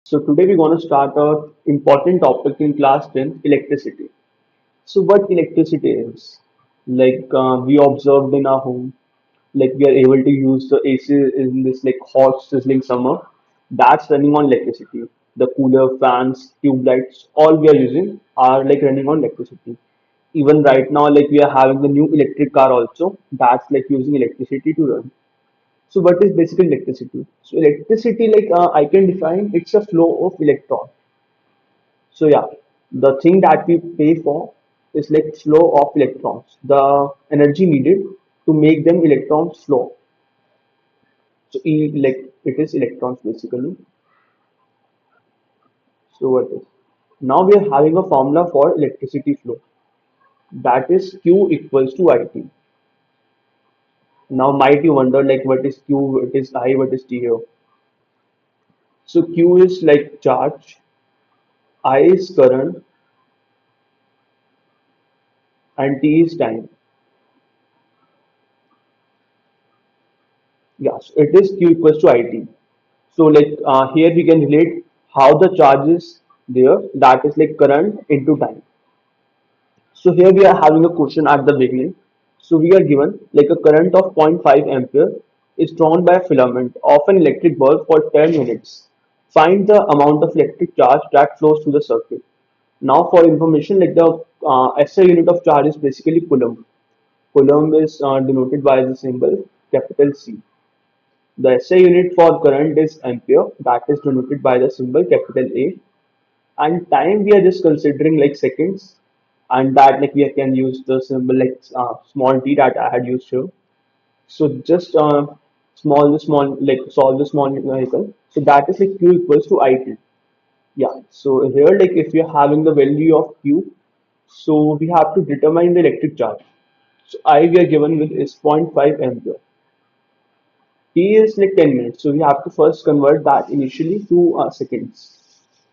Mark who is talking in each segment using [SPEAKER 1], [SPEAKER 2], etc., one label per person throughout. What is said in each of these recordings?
[SPEAKER 1] So today we're going to start a important topic in class 10, electricity. So what electricity is? We observed in our home, like we are able to use the AC in this like hot sizzling summer. That's running on electricity. The cooler, fans, tube lights, all we are using are like running on electricity. Even right now, like we are having the new electric car also. That's like using electricity to run. So what is basically electricity? So electricity, I can define, it's a flow of electron. So yeah, the thing that we pay for is like flow of electrons, the energy needed to make them electrons flow. So like it is electrons basically. So what is? Now we are having a formula for electricity flow. That is Q equals to IT. Now might you wonder like what is Q, what is I, what is T here? So Q is like charge, I is current, and T is time. Yes, it is Q equals to IT. So here we can relate how the charge is there, that is like current into time. So here we are having a question at the beginning. So we are given like a current of 0.5 ampere is drawn by a filament of an electric bulb for 10 minutes. Find the amount of electric charge that flows through the circuit. Now for information, like the SI unit of charge is basically coulomb. Coulomb is denoted by the symbol capital C. The SI unit for current is ampere, that is denoted by the symbol capital A. And time we are just considering like seconds, and that like we can use the symbol like small t that I had used here. So just small like solve the small vehicle. So that is like Q equals to IT. Yeah. So here like if we are having the value of Q, so we have to determine the electric charge. So I we are given with is 0.5 ampere. T is like 10 minutes. So we have to first convert that initially to seconds.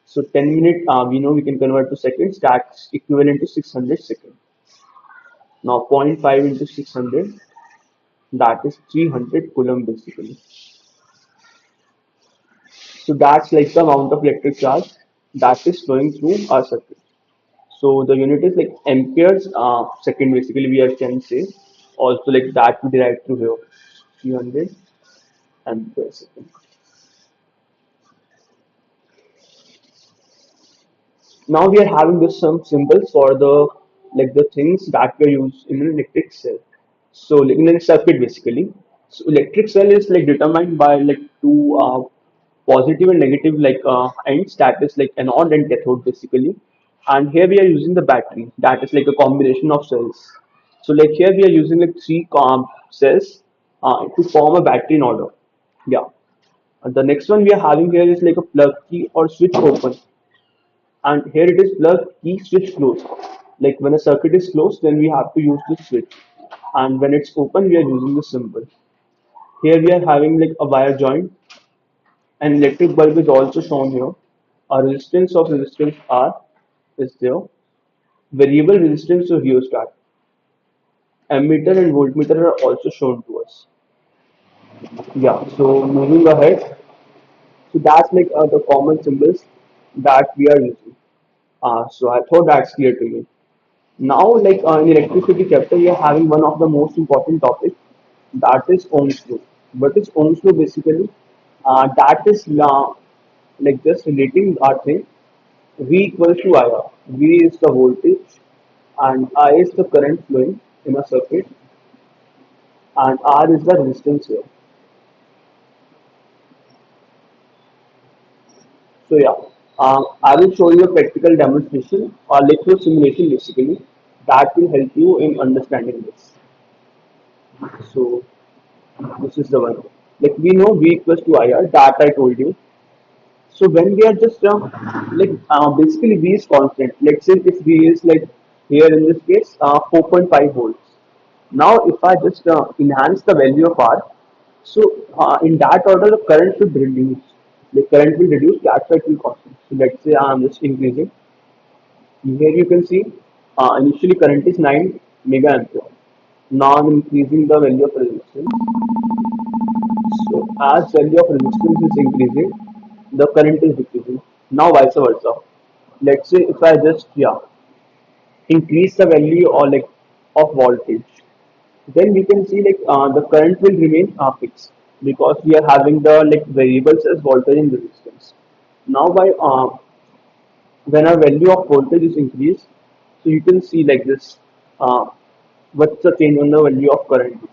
[SPEAKER 1] So 10 minute, we know we can convert to seconds. That's equivalent to 600 seconds. Now zero point 0.5 into 600, that is 300 coulomb basically. So that's like the amount of electric charge that is flowing through our circuit. So the unit is like amperes second basically we can say. Also like that we derive through here. 300 amperes second. Now we are having this some symbols for the like the things that were used in an electric cell. So like in a circuit basically. So electric cell is like determined by like two positive and negative ends, that is like anode and cathode basically. And here we are using the battery, that is like a combination of cells. So like here we are using like three cells to form a battery in order. Yeah. And the next one we are having here is like a plug key or switch open, and here it is plug key switch closed. Like when a circuit is closed, then we have to use the switch, and when it's open we are using the symbol. Here we are having like a wire joint. An electric bulb is also shown here. A resistance of resistance R is there. Variable resistance of rheostat. Ammeter and voltmeter are also shown to us. Yeah, so moving ahead, so that's like the common symbols that we are using. So I thought that's clear to you. Now, in electricity chapter, we are having one of the most important topics, that is Ohm's law. What is Ohm's law basically? That is like just relating our thing. V equals to IR. V is the voltage, and I is the current flowing in a circuit, and R is the resistance here. So yeah, I will show you a practical demonstration or electro simulation basically that will help you in understanding this. So this is the one. Like we know V equals to IR, that I told you. So when we are just basically V is constant. Let's say if V is like here in this case 4.5 volts. Now if I just enhance the value of R, so in that order the current should reduce. The current will reduce, that's why it will constant. So let's say I am just increasing. Here you can see initially current is 9 mega ampere. Now I'm increasing the value of resistance. So as value of resistance is increasing, the current is decreasing. Now vice versa. Let's say if I just increase the value or like of voltage, then we can see like the current will remain fixed because we are having the like variables as voltage and resistance. Now by when our value of voltage is increased, so you can see like this, uh, what's the change on the value of current.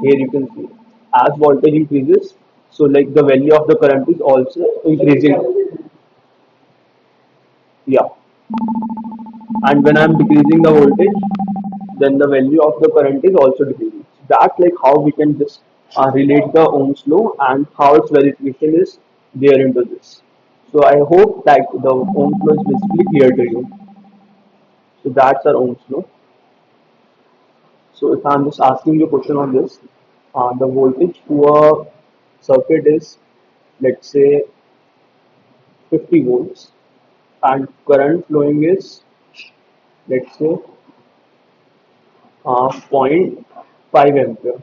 [SPEAKER 1] Here you can see as voltage increases, so like the value of the current is also increasing. Yeah, and when I'm decreasing the voltage, then the value of the current is also decreasing. So that's like how we can just relate the Ohm's law and how its verification is there into this. So I hope that the Ohm's law is basically clear to you. So that's our Ohm's law. So if I'm just asking you a question on this, the voltage to a circuit is, let's say, 50 volts, and current flowing is, let's say, zero point 0.5 ampere.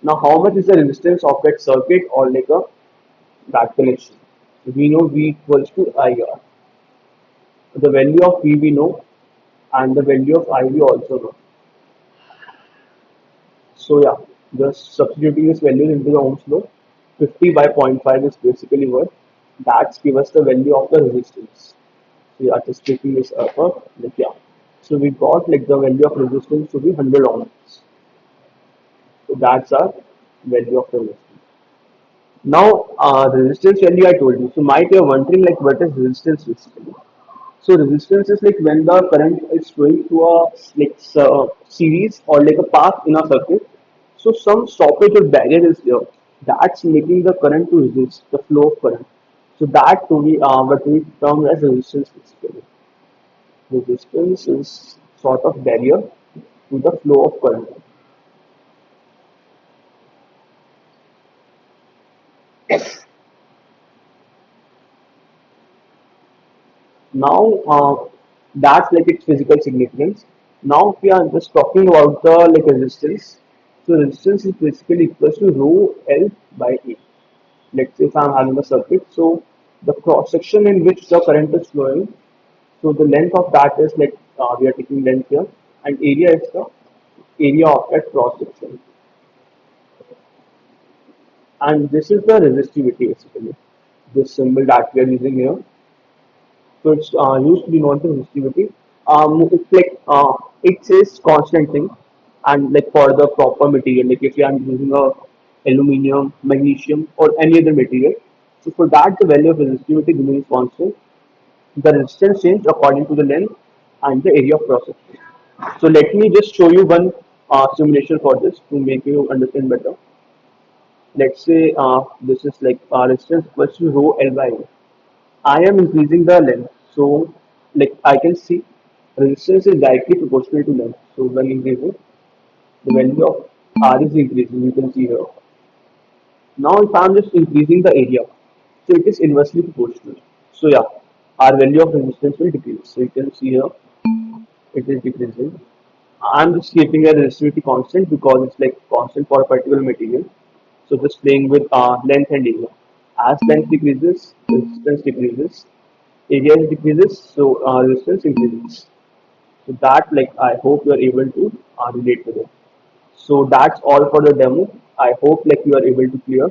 [SPEAKER 1] Now, how much is the resistance of that circuit or like a that connection? We know V equals to IR. The value of V we know, and the value of I we also know. So yeah, just substituting this value into the Ohm's law, 50 by zero point 0.5 is basically what that give us the value of the resistance. So yeah, just taking this up, like yeah. So we got like the value of resistance to be 100 ohms. So that's our value of the resistance. Now, resistance value I told you. So might you're wondering like what is resistance basically? So resistance is like when the current is flowing through a like series or like a path in a circuit. So some stoppage or barrier is there. That's making the current to resist the flow of current. So that to be what we term as resistance basically. Resistance is sort of barrier to the flow of current. Now, that's like its physical significance. Now, if we are just talking about the like resistance, so resistance is basically equals to rho L by A. Let's say if I'm having a circuit, so the cross section in which the current is flowing, so the length of that is like we are taking length here, and area is the area of that cross section, and this is the resistivity basically. This symbol that we are using here. So it's used to denote the resistivity. It's like it says constant thing, and like for the proper material, like if you are using a aluminum, magnesium, or any other material, so for that the value of resistivity remains constant. The resistance change according to the length and the area of cross section. So let me just show you one simulation for this to make you understand better. Let's say this is like resistance equals to rho L by A. I am increasing the length. So, like I can see, resistance is directly proportional to length. So, when increasing, the value of R is increasing. You can see here. Now, if I am just increasing the area, so it is inversely proportional. So, yeah, our value of resistance will decrease. So, you can see here, it is decreasing. I'm just keeping a resistivity constant because it's like constant for a particular material. So, just playing with length and area. As length decreases, resistance decreases. Area decreases, so resistance increases. So that like I hope you are able to relate with it. So that's all for the demo. I hope like you are able to clear.